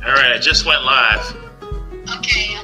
All right, I just went live. Okay.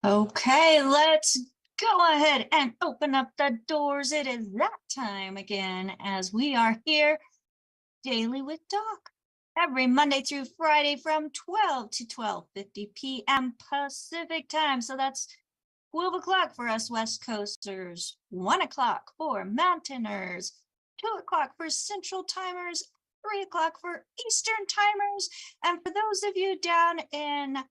Okay, let's go ahead and open up the doors. It is that time again as we are here daily with Doc every Monday through Friday from 12 to 12:50 p.m. Pacific time. So that's 12 o'clock for us West Coasters, 1 o'clock for Mountainers, 2 o'clock for Central Timers, 3 o'clock for Eastern Timers. And for those of you down in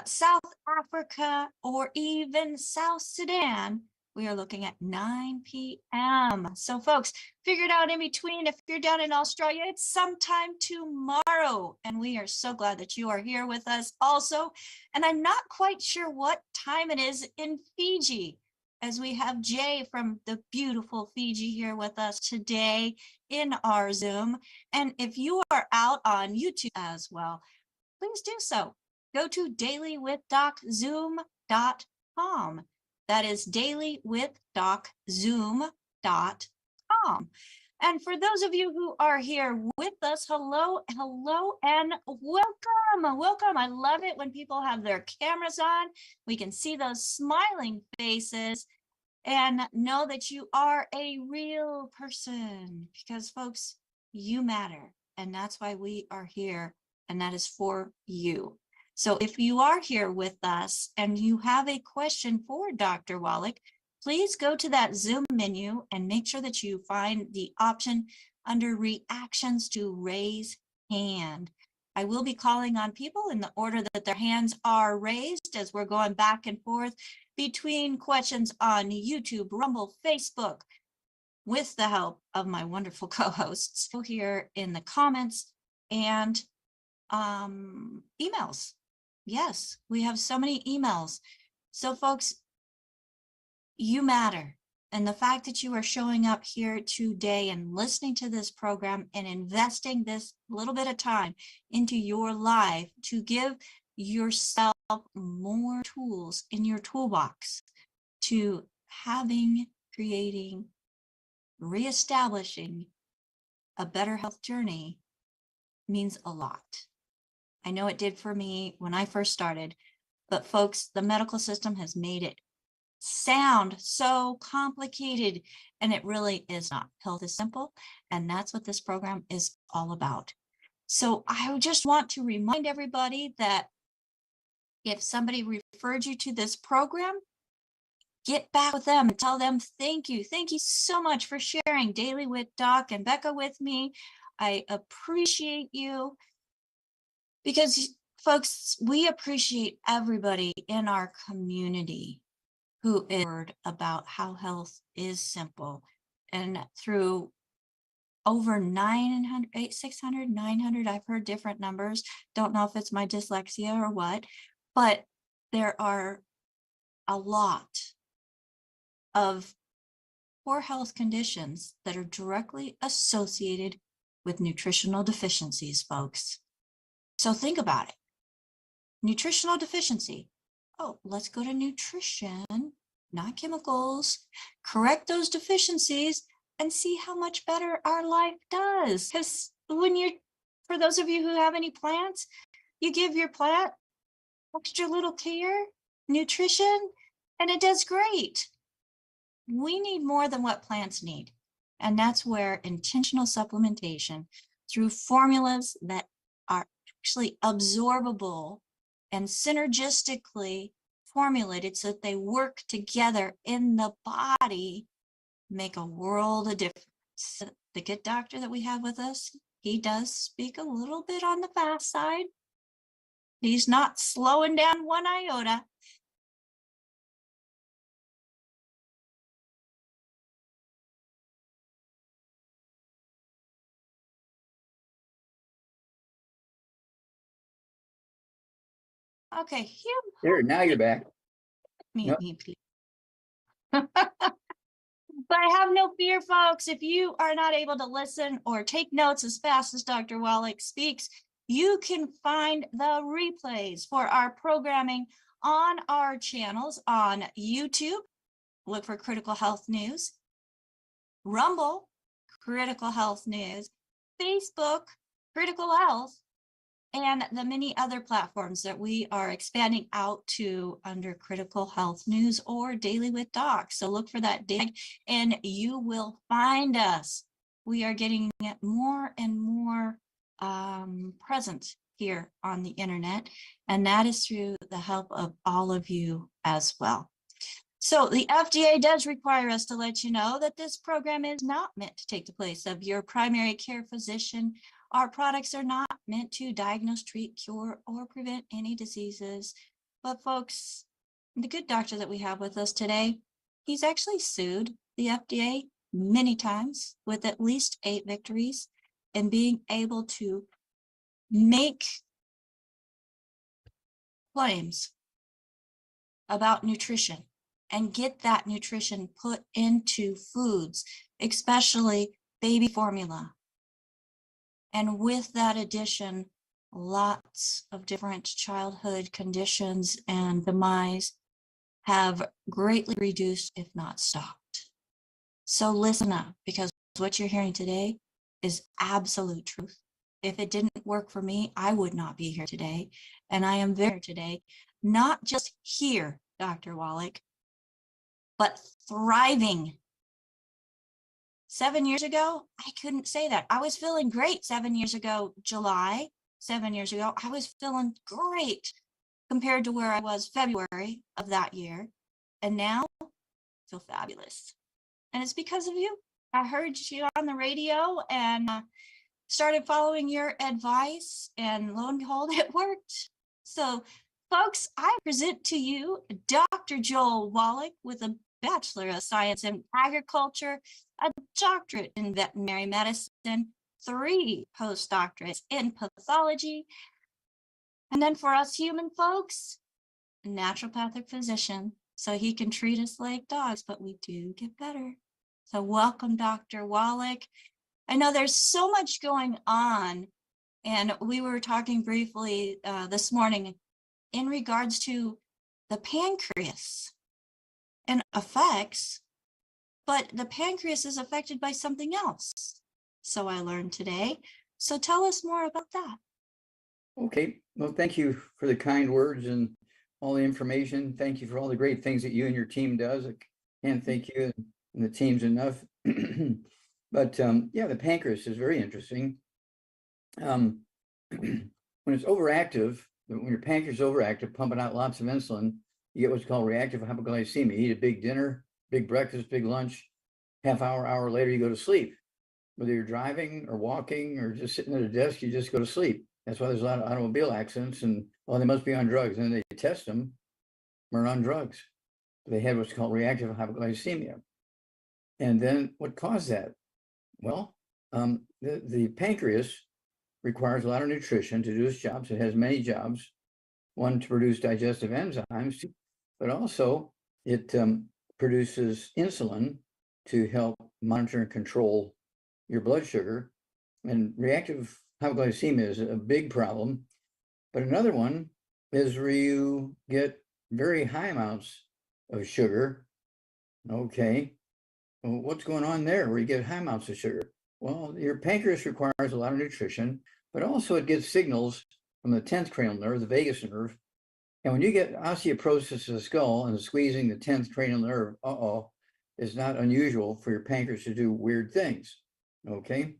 South Africa or even South Sudan, we are looking at 9 p.m. So folks, figure it out in between. If you're down in Australia, it's sometime tomorrow. And we are so glad that you are here with us also. And I'm not quite sure what time it is in Fiji, as we have Jay from the beautiful Fiji here with us today in our Zoom. And if you are out on YouTube as well, please do so. Go to DailywithDocZoom.com. That is DailywithDocZoom.com. And for those of you who are here with us, hello, hello, and welcome. Welcome. I love it when people have their cameras on. We can see those smiling faces and know that you are a real person because, folks, you matter. And that's why we are here. And that is for you. So if you are here with us and you have a question for Dr. Wallach, please go to that Zoom menu and make sure that you find the option under reactions to raise hand. I will be calling on people in the order that their hands are raised as we're going back and forth between questions on YouTube, Rumble, Facebook, with the help of my wonderful co-hosts here in the comments and emails. Yes, we have so many emails. So folks, you matter. And the fact that you are showing up here today and listening to this program and investing this little bit of time into your life to give yourself more tools in your toolbox to creating, reestablishing a better health journey means a lot. I know it did for me when I first started, but folks, the medical system has made it sound so complicated, and it really is not. Health is simple, and that's what this program is all about. So I just want to remind everybody that if somebody referred you to this program, get back with them and tell them thank you. Thank you so much for sharing Daily with Doc and Becca with me. I appreciate you. Because, folks, we appreciate everybody in our community who is word about how health is simple. And through over 600, 900, I've heard different numbers. Don't know if it's my dyslexia or what, but there are a lot of poor health conditions that are directly associated with nutritional deficiencies, folks. So think about it. Nutritional deficiency. Oh, let's go to nutrition, not chemicals. Correct those deficiencies and see how much better our life does. Because for those of you who have any plants, you give your plant extra little care, nutrition, and it does great. We need more than what plants need. And that's where intentional supplementation through formulas that are actually absorbable and synergistically formulated so that they work together in the body make a world of difference. The good doctor that we have with us, he does speak a little bit on the fast side. He's not slowing down one iota. Okay, Here, now you're back. Me, please. But have no fear, folks. If you are not able to listen or take notes as fast as Dr. Wallach speaks, you can find the replays for our programming on our channels on YouTube. Look for Critical Health News, Rumble, Critical Health News, Facebook, Critical Health, and the many other platforms that we are expanding out to under Critical Health News or Daily with Doc. So look for that and you will find us. We are getting more and more present here on the internet, and that is through the help of all of you as well. So the FDA does require us to let you know that this program is not meant to take the place of your primary care physician. Our products are not meant to diagnose, treat, cure, or prevent any diseases. But folks, the good doctor that we have with us today, he's actually sued the FDA many times with at least 8 victories and being able to make claims about nutrition and get that nutrition put into foods, especially baby formula. And with that addition, lots of different childhood conditions and demise have greatly reduced, if not stopped. So listen up, because what you're hearing today is absolute truth. If it didn't work for me, I would not be here today. And I am there today, not just here, Dr. Wallach, but thriving. 7 years ago, I couldn't say that. I was feeling great 7 years ago, July, 7 years ago. I was feeling great compared to where I was February of that year. And now I feel fabulous. And it's because of you. I heard you on the radio and started following your advice, and lo and behold, it worked. So, folks, I present to you Dr. Joel Wallach with a Bachelor of Science in Agriculture, a doctorate in veterinary medicine, 3 postdoctorates in pathology, and then for us human folks, a naturopathic physician, so he can treat us like dogs, but we do get better. So welcome, Dr. Wallach. I know there's so much going on, and we were talking briefly this morning in regards to the pancreas and effects, but the pancreas is affected by something else. So I learned today. So tell us more about that. Okay. Well, thank you for the kind words and all the information. Thank you for all the great things that you and your team does. I can't thank you and the teams enough. But yeah, the pancreas is very interesting. When it's overactive, when your pancreas is overactive, pumping out lots of insulin, you get what's called reactive hypoglycemia. You eat a big dinner, big breakfast, big lunch, hour later, you go to sleep. Whether you're driving or walking or just sitting at a desk, you just go to sleep. That's why there's a lot of automobile accidents, and they must be on drugs. And then they test them, they're on drugs. They had what's called reactive hypoglycemia. And then what caused that? Well, the pancreas requires a lot of nutrition to do its jobs. It has many jobs. One, to produce digestive enzymes, but also it produces insulin to help monitor and control your blood sugar. And reactive hypoglycemia is a big problem. But another one is where you get very high amounts of sugar. Okay, well, what's going on there where you get high amounts of sugar? Well, your pancreas requires a lot of nutrition, but also it gets signals from the 10th cranial nerve, the vagus nerve. And when you get osteoporosis of the skull and squeezing the 10th cranial nerve, it's not unusual for your pancreas to do weird things. Okay,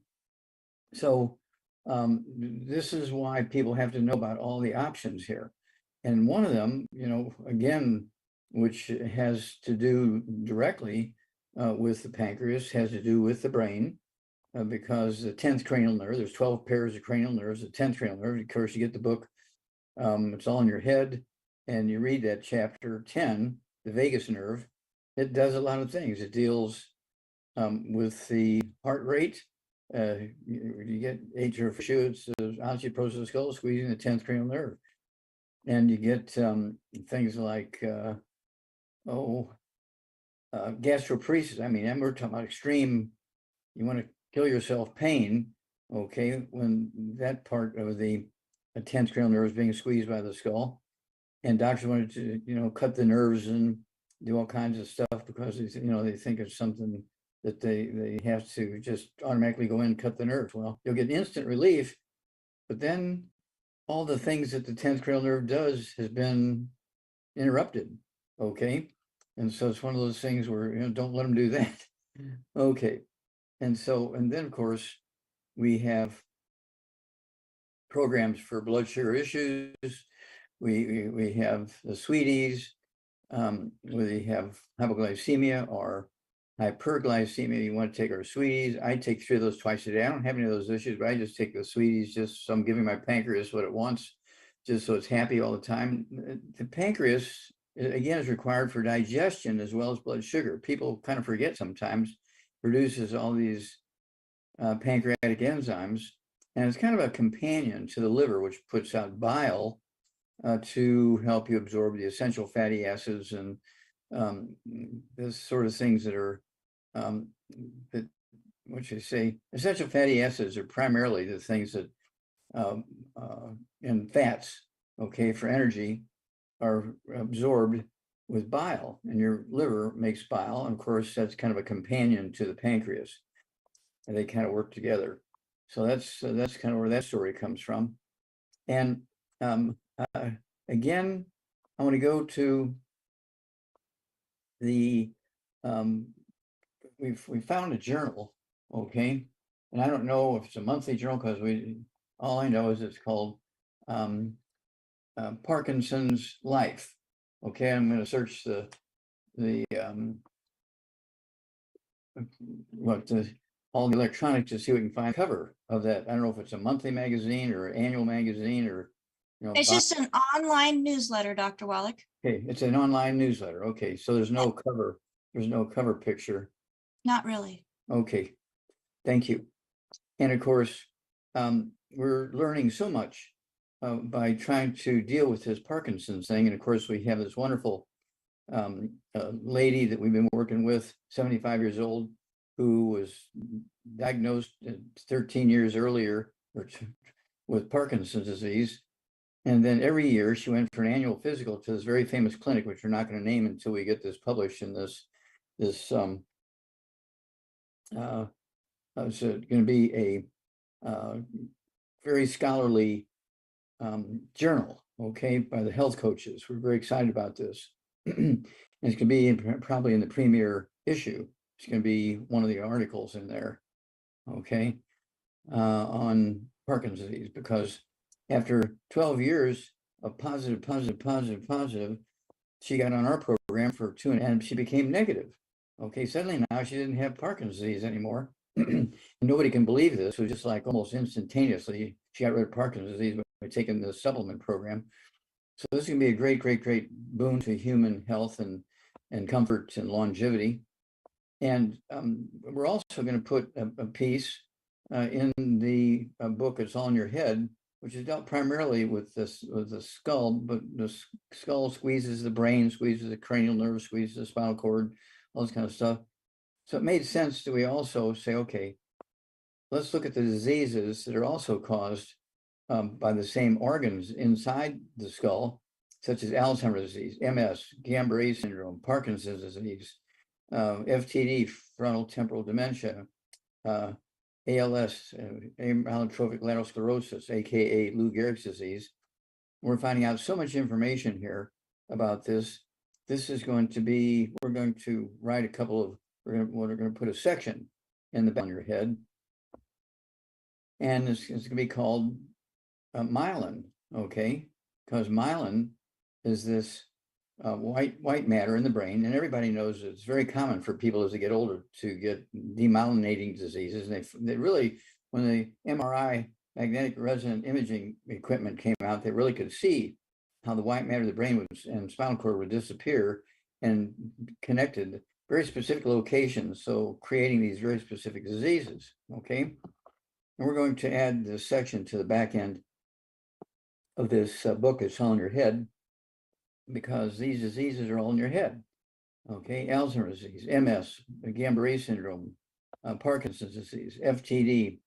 so this is why people have to know about all the options here. And one of them, again, which has to do directly with the pancreas, has to do with the brain, because the 10th cranial nerve, there's 12 pairs of cranial nerves, the 10th cranial nerve, of course, you get the book, it's all in your head, and you read that chapter 10, the vagus nerve. It does a lot of things. It deals with the heart rate. You get atrial fibrillation, osteoporosis of the skull, squeezing the 10th cranial nerve. And you get things like gastroparesis. I mean, and we're talking about extreme, you want to kill yourself pain, okay, when that part of the 10th cranial nerve is being squeezed by the skull. And doctors wanted to, cut the nerves and do all kinds of stuff because, they think it's something that they have to just automatically go in and cut the nerves. Well, you'll get instant relief, but then all the things that the 10th cranial nerve does has been interrupted, okay? And so it's one of those things where, don't let them do that. Okay, and then of course, we have programs for blood sugar issues. We have the sweeties, we have hypoglycemia or hyperglycemia. You want to take our sweeties. I take 3 of those twice a day. I don't have any of those issues, but I just take the sweeties just so I'm giving my pancreas what it wants, just so it's happy all the time. The pancreas, again, is required for digestion as well as blood sugar. People kind of forget sometimes, produces all these pancreatic enzymes, and it's kind of a companion to the liver, which puts out bile to help you absorb the essential fatty acids and this sort of things that are that, what you say, essential fatty acids are primarily the things that and fats, okay, for energy, are absorbed with bile, and your liver makes bile, and of course that's kind of a companion to the pancreas, and they kind of work together. So that's kind of where that story comes from. And again, I want to go to the we found a journal, okay, and I don't know if it's a monthly journal because all I know is it's called Parkinson's Life. Okay, I'm going to search all the electronics to see what we can find cover of that. I don't know if it's a monthly magazine or annual magazine or It's just an online newsletter, Dr. Wallach. Okay, it's an online newsletter. Okay, so there's no cover. There's no cover picture. Not really. Okay, thank you. And of course, we're learning so much by trying to deal with this Parkinson's thing. And of course, we have this wonderful lady that we've been working with, 75 years old, who was diagnosed 13 years earlier with Parkinson's disease. And then every year she went for an annual physical to this very famous clinic, which we're not going to name until we get this published in this it's going to be a very scholarly journal, okay, by the health coaches. We're very excited about this. And it's going to be probably in the premier issue. It's going to be one of the articles in there, okay, on Parkinson's disease, because after 12 years of positive, she got on our program for 2 and she became negative. Okay, suddenly now she didn't have Parkinson's disease anymore. And nobody can believe this. It was just like almost instantaneously, she got rid of Parkinson's disease by taking the supplement program. So this is going to be a great boon to human health and comfort and longevity. And we're also going to put a piece in the book, It's All in Your Head, which is dealt primarily with the skull, but the skull squeezes the brain, squeezes the cranial nerve, squeezes the spinal cord, all this kind of stuff. So it made sense that we also say, okay, let's look at the diseases that are also caused by the same organs inside the skull, such as Alzheimer's disease, MS, Guillain-Barré syndrome, Parkinson's disease, FTD, frontal temporal dementia, ALS, amyotrophic lateral sclerosis, aka Lou Gehrig's disease. We're finding out so much information here about this. This is going to be, we're going to write a couple of, we're going to put a section in the back of your head, and it's going to be called myelin, okay? Because myelin is this white matter in the brain, and everybody knows it's very common for people as they get older to get demyelinating diseases. And they really, when the MRI, magnetic resonant imaging equipment came out, they really could see how the white matter of the brain was, and spinal cord would disappear and connected very specific locations, so creating these very specific diseases, okay? And we're going to add this section to the back end of this book. It's all in your head, because these diseases are all in your head, okay? Alzheimer's disease, MS, Guillain-Barré syndrome, Parkinson's disease, FTD,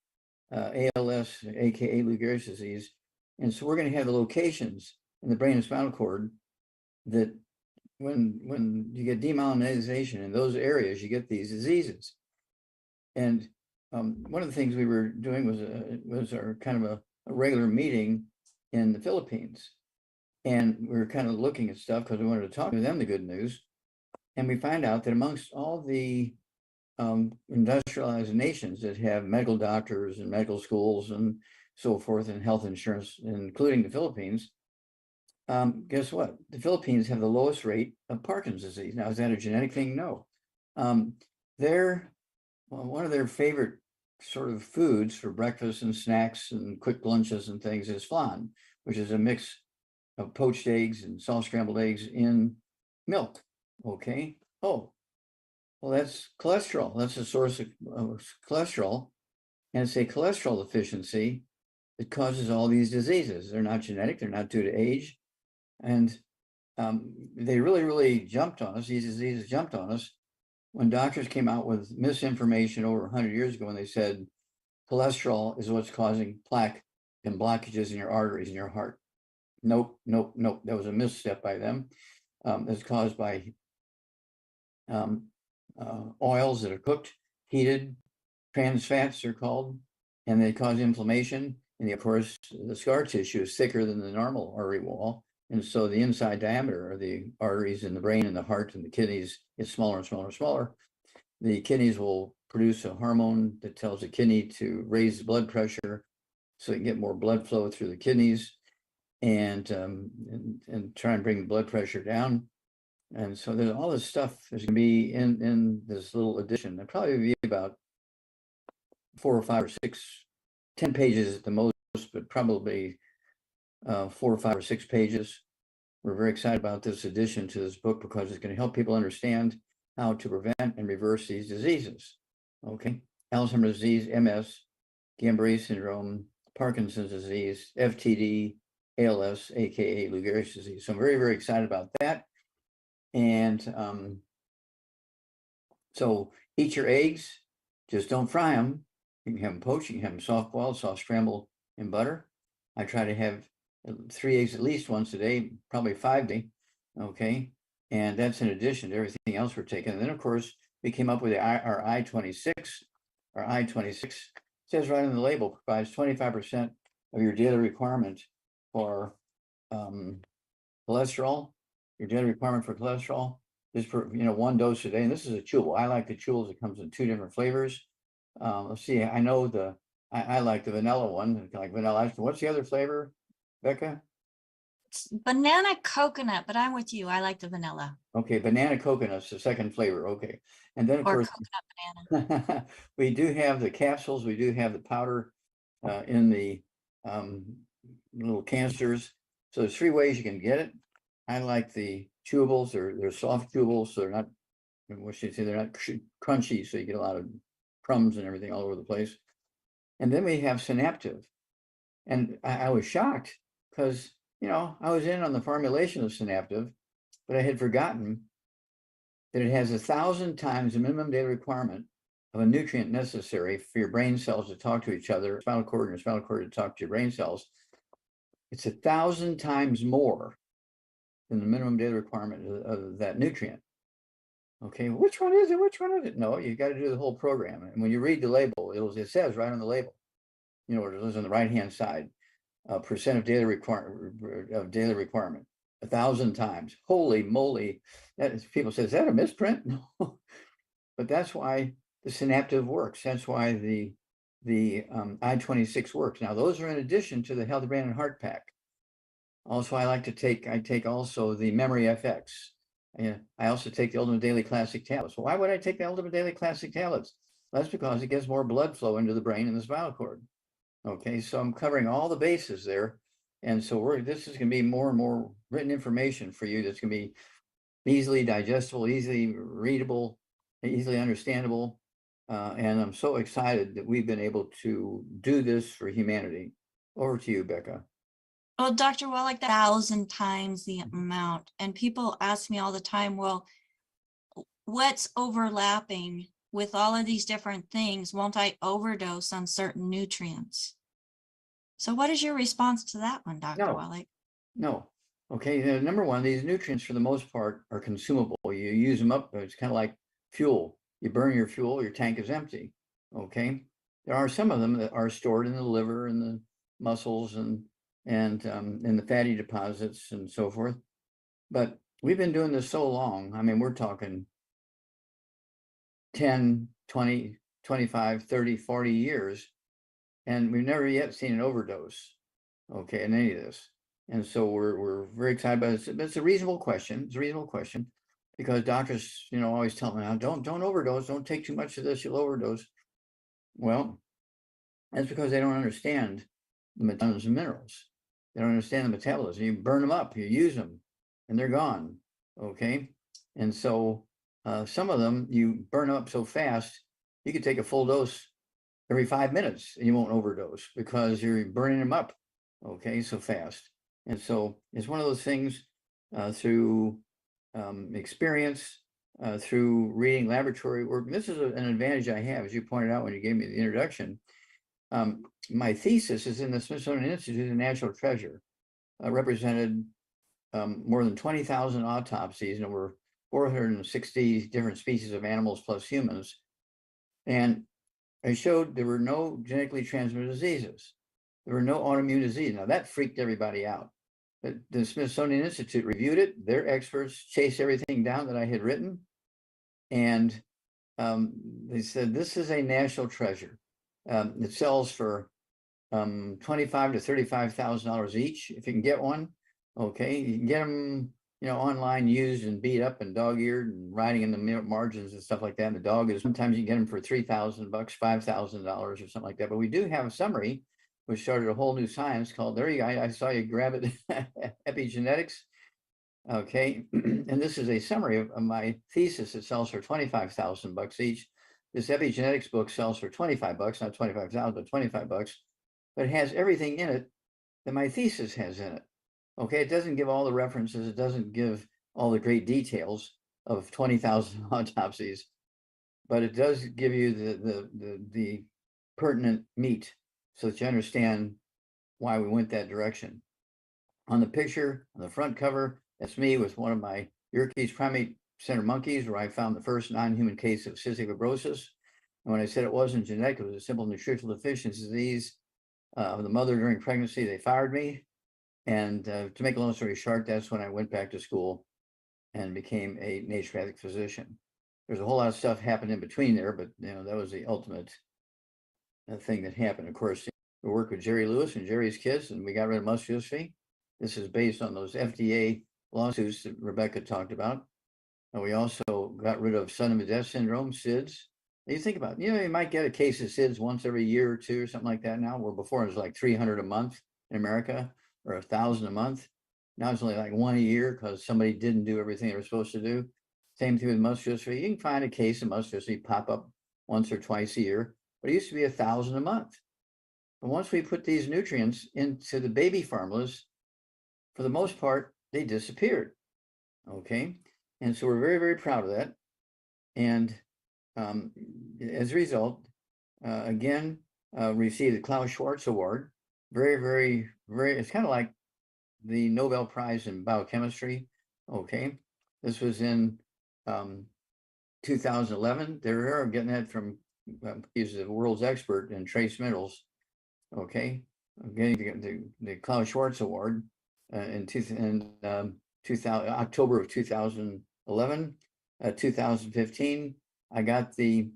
ALS, aka Lou Gehrig's disease. And so we're going to have the locations in the brain and spinal cord that when you get demyelinization in those areas, you get these diseases. And one of the things we were doing was our kind of a regular meeting in the Philippines. And we were kind of looking at stuff because we wanted to talk to them the good news. And we find out that amongst all the industrialized nations that have medical doctors and medical schools and so forth, and health insurance, including the Philippines, guess what? The Philippines have the lowest rate of Parkinson's disease. Now, is that a genetic thing? No. One of their favorite sort of foods for breakfast and snacks and quick lunches and things is flan, which is a mix of poached eggs and soft scrambled eggs in milk. Okay. Oh, well, that's cholesterol. That's a source of cholesterol. And it's a cholesterol deficiency that causes all these diseases. They're not genetic. They're not due to age. And they really jumped on us. These diseases jumped on us when doctors came out with misinformation over 100 years ago, when they said cholesterol is what's causing plaque and blockages in your arteries in your heart. Nope. That was a misstep by them. It's caused by oils that are cooked, heated, trans fats they're called, and they cause inflammation. And of course, the scar tissue is thicker than the normal artery wall. And so the inside diameter of the arteries in the brain and the heart and the kidneys is smaller and smaller and smaller. The kidneys will produce a hormone that tells the kidney to raise the blood pressure so you can get more blood flow through the kidneys and try and bring the blood pressure down. And so there's all this stuff that's going to be in this little edition. There'll probably be about 4 or 5 or 6, 10 pages at the most, but probably 4 or 5 or 6 pages. We're very excited about this addition to this book because it's going to help people understand how to prevent and reverse these diseases. Okay, Alzheimer's disease, MS, Guillain-Barré syndrome, Parkinson's disease, FTD, ALS, aka Lou Gehrig's disease. So I'm very excited about that. And so eat your eggs, just don't fry them. You can have them poached, you can have them soft boiled, soft scrambled in butter. I try to have 3 eggs at least once a day, probably 5 a day. Okay. And that's in addition to everything else we're taking. And then of course, we came up with our I-26. Our I-26 says right on the label, provides 25% of your daily requirement for cholesterol. Your daily requirement for cholesterol is for 1 dose a day. And this is a chewable. I like the chewables. It comes in 2 different flavors. Let's see. I know I like the vanilla one, like vanilla ice cream. What's the other flavor, Becca? It's banana coconut, but I'm with you. I like the vanilla. Okay, banana coconut's the second flavor. Okay, and then of course coconut banana. we do have the capsules. We do have the powder in the little canisters. So there's 3 ways you can get it. I like the chewables. They're soft chewables, so they're not. What should I say? They're not crunchy, so you get a lot of crumbs and everything all over the place. And then we have Synaptive, and I was shocked because I was in on the formulation of Synaptive, but I had forgotten that it has 1,000 times the minimum daily requirement of a nutrient necessary for your brain cells to talk to each other, spinal cord and your spinal cord to talk to your brain cells. It's 1,000 times more than the minimum daily requirement of that nutrient. Okay, which one is it? Which one is it? No, you got to do the whole program. And when you read the label, it says right on the label, you know, it is on the right-hand side, percent of daily requirement, 1,000 times. Holy moly! That is, people say, is that a misprint? No, but that's why the Synaptive works. That's why the I-26 works. Now, those are in addition to the Healthy Brain and Heart Pack. Also, I take also the Memory FX. And I also take the Ultimate Daily Classic tablets. Well, why would I take the Ultimate Daily Classic tablets? Well, that's because it gets more blood flow into the brain and the spinal cord. Okay, so I'm covering all the bases there. And so this is going to be more and more written information for you that's going to be easily digestible, easily readable, easily understandable. And I'm so excited that we've been able to do this for humanity. Over to you, Becca. Well, Dr. Wallach, 1,000 times the amount. And people ask me all the time, well, what's overlapping with all of these different things? Won't I overdose on certain nutrients? So what is your response to that one, Dr. Wallach? No. Okay, number one, these nutrients for the most part are consumable. You use them up, it's kind of like fuel. You burn your fuel, your tank is empty. Okay, there are some of them that are stored in the liver and the muscles and in the fatty deposits and so forth. But we've been doing this so long. I mean, we're talking 10, 20, 25, 30, 40 years, and we've never yet seen an overdose, okay, in any of this. And so we're very excited about it. It's a reasonable question. It's a reasonable question because doctors, you know, always tell me, don't overdose. Don't take too much of this. You'll overdose. Well, that's because they don't understand the vitamins and minerals. They don't understand the metabolism. You burn them up, you use them, and they're gone. Okay, and so some of them you burn up so fast you could take a full dose every 5 minutes and you won't overdose because you're burning them up. Okay, so fast. And so it's one of those things through experience, through reading laboratory work. This is an advantage I have, as you pointed out when you gave me the introduction. My thesis is in the Smithsonian Institute of Natural Treasure, represented more than 20,000 autopsies and over 460 different species of animals plus humans. And I showed there were no genetically transmitted diseases. There were no autoimmune disease. Now that freaked everybody out. But the Smithsonian Institute reviewed it. Their experts chased everything down that I had written. And they said, this is a national treasure. It sells for $25,000 to $35,000 each if you can get one. Okay, you can get them, you know, online, used and beat up and dog-eared and riding in the margins and stuff like that. And the dog is, sometimes you can get them for $3,000, $5,000 or something like that. But we do have a summary which started a whole new science called, there you go, I saw you grab it, epigenetics. Okay, and this is a summary of my thesis. It sells for $25,000 each. This epigenetics book sells for $25, not 25,000, but $25. But it has everything in it that my thesis has in it. Okay, it doesn't give all the references. It doesn't give all the great details of 20,000 autopsies, but it does give you the pertinent meat so that you understand why we went that direction. On the picture, on the front cover, that's me with one of my Yerkes primate center monkeys, where I found the first non-human case of cystic fibrosis. And when I said it wasn't genetic, it was a simple nutritional deficiency disease of the mother during pregnancy, they fired me. And to make a long story short, that's when I went back to school and became a naturopathic physician. There's a whole lot of stuff happened in between there, but you know, that was the ultimate thing that happened. Of course, we worked with Jerry Lewis and Jerry's kids, and we got rid of muscular dystrophy. This is based on those FDA lawsuits that Rebecca talked about. And we also got rid of sudden death syndrome, SIDS. You think about, you know, you might get a case of SIDS once every year or two or something like that now, where before it was like 300 a month in America or 1,000 a month. Now it's only like one a year because somebody didn't do everything they were supposed to do. Same thing with muscular dystrophy. You can find a case of muscular dystrophy pop up once or twice a year, but it used to be 1,000 a month. But once we put these nutrients into the baby formulas, for the most part, they disappeared. Okay. And so we're very, very proud of that. And as a result, again, received the Klaus Schwarz Award. Very, very, very, it's kind of like the Nobel Prize in Biochemistry. Okay. This was in 2011. They're getting that from, he's the world's expert in trace minerals. Okay. Getting the Klaus Schwarz Award in 2000, October of 2011. 2015, I got the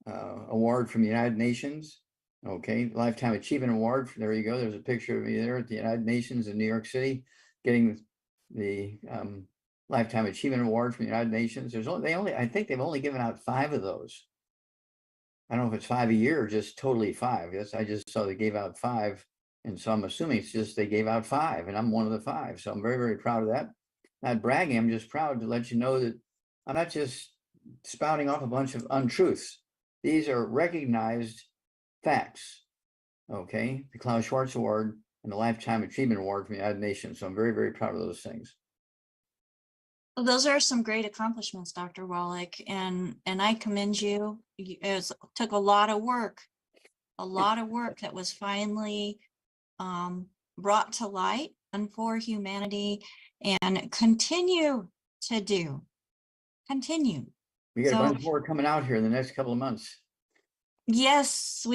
award from the United Nations. Okay, Lifetime Achievement Award. There you go. There's a picture of me there at the United Nations in New York City, getting the Lifetime Achievement Award from the United Nations. I think they've only given out 5 of those. I don't know if it's 5 a year or just totally 5. Yes, I just saw they gave out 5. And so I'm assuming it's just they gave out 5, and I'm one of the 5. So I'm very, very proud of that. Not bragging, I'm just proud to let you know that I'm not just spouting off a bunch of untruths. These are recognized facts. Okay, the Klaus Schwarz Award and the Lifetime Achievement Award from the United Nations. So I'm very, very proud of those things. Well, those are some great accomplishments, Dr. Wallach, and I commend you. It took a lot of work that was finally brought to light and for humanity, and continue to do. Continue. We got a bunch more coming out here in the next couple of months. Yes,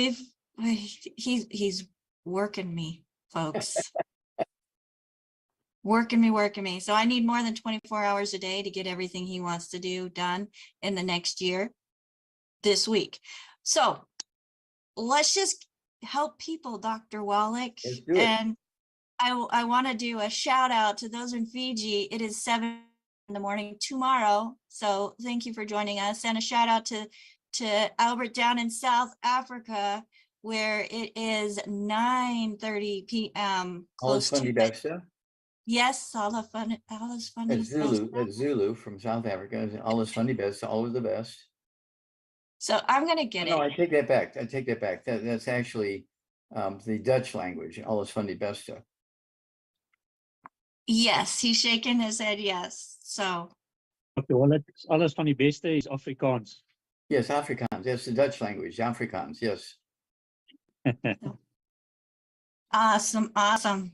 he's working me, folks. working me. So I need more than 24 hours a day to get everything he wants to do done in the next year, this week. So let's just help people, Dr. Wallach. Let's do it. And I want to do a shout out to those in Fiji. It is 7 in the morning tomorrow. So thank you for joining us. And a shout out to Albert down in South Africa, where it is 9:30 p.m. Alles van die beste. Yes, alles van die beste. That's Zulu from South Africa. Alles van die beste, always the best. So I'm going to get it. No, I take that back. That's actually the Dutch language. Alles van die beste. Yes, he's shaking his head. Yes. So. Dr. Wallach, alles van die beste is Afrikaans. Yes, Afrikaans. That's the Dutch language. Afrikaans. Yes. Awesome.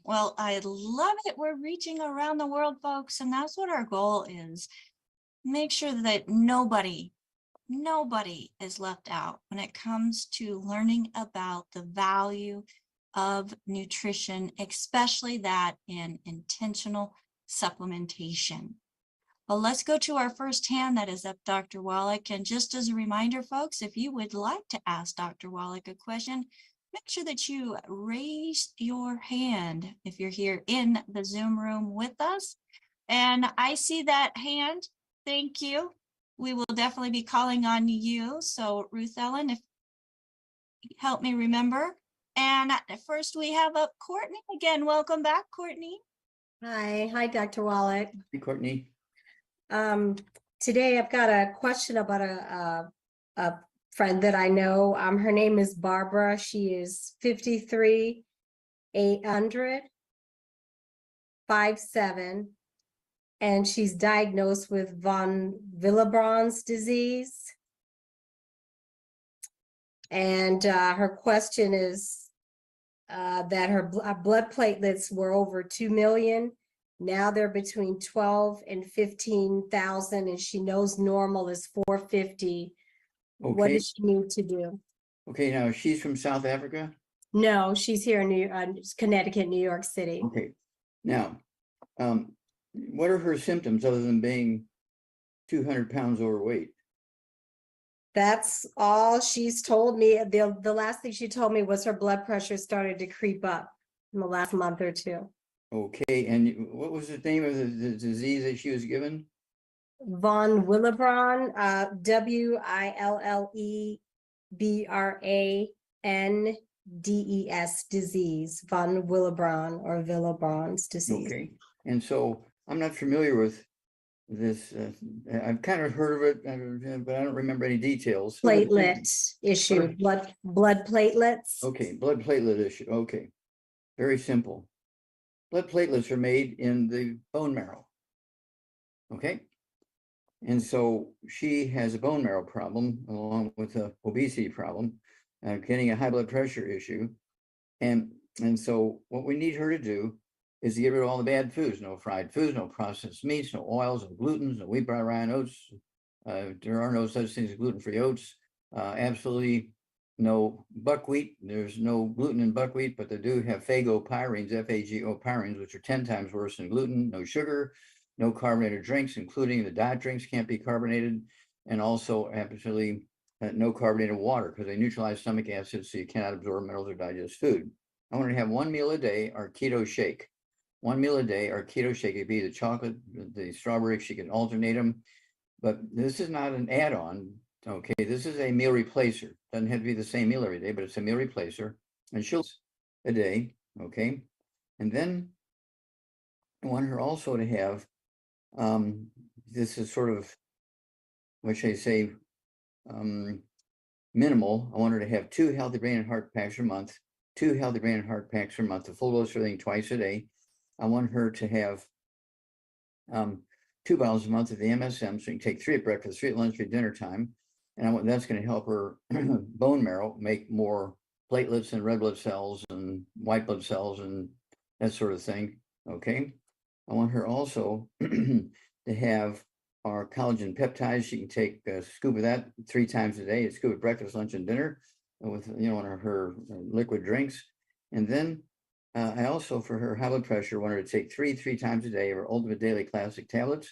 Well, I love it. We're reaching around the world, folks, and that's what our goal is. Make sure that nobody is left out when it comes to learning about the value of nutrition, especially that in intentional supplementation. Well, let's go to our first hand that is up, Dr. Wallach. And just as a reminder, folks, if you would like to ask Dr. Wallach a question, make sure that you raise your hand if you're here in the Zoom room with us. And I see that hand. Thank you. We will definitely be calling on you. So Ruth Ellen, if you help me remember. And first we have up Courtney again. Welcome back, Courtney. Hi, Dr. Wallach. Hey, Courtney. Today I've got a question about a friend that I know. Her name is Barbara. She is 53, 800, 5'7", and she's diagnosed with von Willebrand's disease. And her question is that her blood platelets were over 2 million. Now they're between 12 and 15,000, and she knows normal is 450. Okay. What does she need to do? Okay, now she's from South Africa? No, she's here in Connecticut, New York City. Okay. Now, what are her symptoms other than being 200 pounds overweight? That's all she's told me. The last thing she told me was her blood pressure started to creep up in the last month or two. Okay, and what was the name of the disease that she was given? Von Willebrand, Willebrand's disease, von Willebrand or Willebrand's disease. Okay, and so I'm not familiar with this. I've kind of heard of it, but I don't remember any details. Platelet issue, blood platelets. Okay, blood platelet issue. Okay, very simple. Blood platelets are made in the bone marrow. Okay. And so she has a bone marrow problem along with a obesity problem, getting a high blood pressure issue. And so what we need her to do is to get rid of all the bad foods, no fried foods, no processed meats, no oils, no glutens, no wheat, bran, rye, oats. There are no such things as gluten-free oats. Absolutely no buckwheat. There's no gluten in buckwheat, but they do have phagopyrines, F-A-G-O pyrines, which are 10 times worse than gluten. No sugar, no carbonated drinks, including the diet drinks can't be carbonated, and also absolutely no carbonated water because they neutralize stomach acid, so you cannot absorb minerals or digest food. I want to have 1 meal a day or keto shake. 1 meal a day or keto shake. It'd be the chocolate, the strawberry. She can alternate them, but this is not an add-on. Okay, this is a meal replacer. Doesn't have to be the same meal every day, but it's a meal replacer, and she'll a day. Okay, and then I want her also to have. This is sort of, what should I say? Minimal. I want her to have 2 healthy brain and heart packs a month, 2 healthy brain and heart packs a month, a full dose of everything twice a day. I want her to have 2 bottles a month of the MSM, so you can take 3 at breakfast, 3 at lunch, 3 at dinner time. And that's going to help her bone marrow make more platelets and red blood cells and white blood cells and that sort of thing. Okay. I want her also to have our collagen peptides. She can take a scoop of that 3 times a day, a scoop at breakfast, lunch, and dinner with, her liquid drinks. And then I also, for her high blood pressure, want her to take 3 times a day of her Ultimate Daily Classic tablets.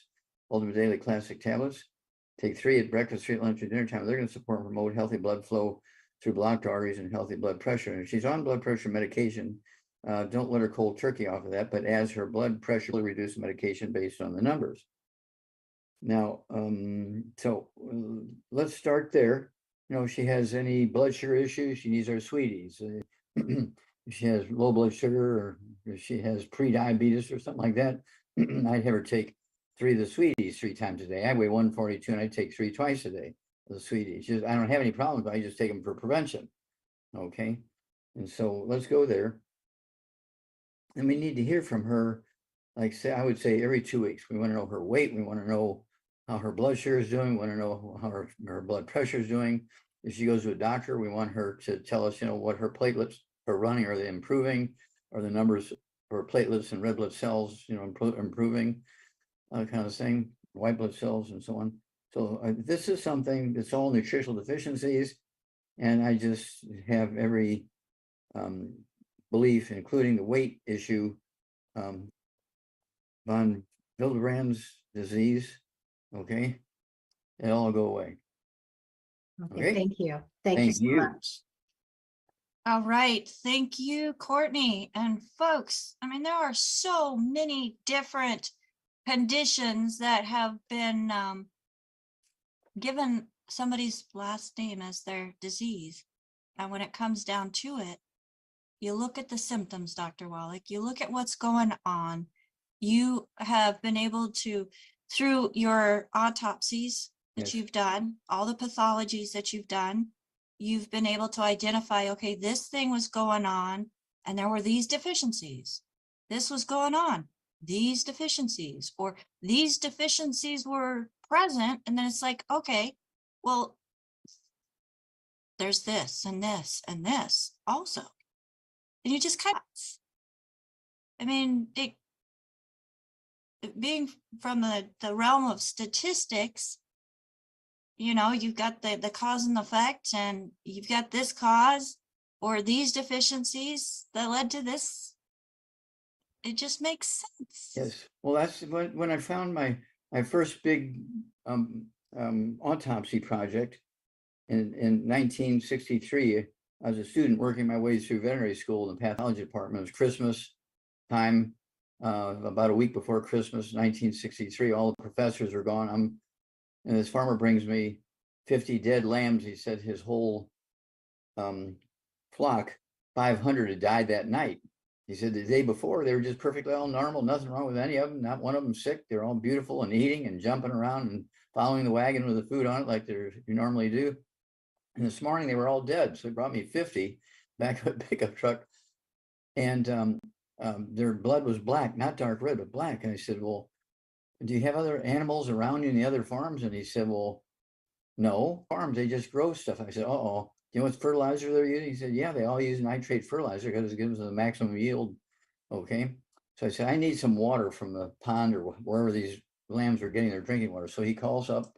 Ultimate Daily Classic tablets. Take 3 at breakfast, 3 at lunch, and dinner time. They're going to support and promote healthy blood flow through blocked arteries and healthy blood pressure. And if she's on blood pressure medication, don't let her cold turkey off of that, but as her blood pressure will reduce the medication based on the numbers. Now, let's start there. If she has any blood sugar issues, she needs our sweeties. If she has low blood sugar, or if she has pre-diabetes or something like that, I'd have her take 3 of the sweeties 3 times a day. I weigh 142 and I take 3 twice a day of the sweeties. I don't have any problems, but I just take them for prevention. Okay. And so let's go there. And we need to hear from her, I would say every 2 weeks. We want to know her weight. We want to know how her blood sugar is doing. We want to know how her blood pressure is doing. If she goes to a doctor, we want her to tell us, what her platelets are running. Are they improving? Are the numbers for platelets and red blood cells, improving, kind of thing, white blood cells and so on. So this is something that's all nutritional deficiencies. And I just have every belief, including the weight issue, von Willebrand's disease. Okay, it'll all go away. Okay, thank you. Thank you so much. All right. Thank you, Courtney. And folks, there are so many different conditions that have been given somebody's last name as their disease. And when it comes down to it, you look at the symptoms, Dr. Wallach, you look at what's going on. You have been able to, through your autopsies that Yes. you've done, all the pathologies that you've done, you've been able to identify, okay, this thing was going on and there were these deficiencies. This was going on, these deficiencies, or these deficiencies were present. And then it's like, okay, well, there's this and this and this also. And you just kind of, being from the realm of statistics, you've got the cause and effect, and you've got this cause or these deficiencies that led to this. It just makes sense. Yes. Well, that's when I found my first big autopsy project in 1963. I was a student working my way through veterinary school in the pathology department. It was Christmas time, about a week before Christmas, 1963. All the professors are gone. And this farmer brings me 50 dead lambs. He said his whole flock, 500, had died that night. He said the day before, they were just perfectly all normal, nothing wrong with any of them, not one of them sick. They're all beautiful and eating and jumping around and following the wagon with the food on it like you normally do. And this morning, they were all dead. So he brought me 50 back of a pickup truck. And their blood was black, not dark red, but black. And I said, well, do you have other animals around you in the other farms? And he said, well, no, farms, they just grow stuff. I said, uh-oh, do you know what fertilizer they're using? He said, yeah, they all use nitrate fertilizer because it gives them the maximum yield. Okay. So I said, I need some water from the pond or wherever these lambs are getting their drinking water. So he calls up,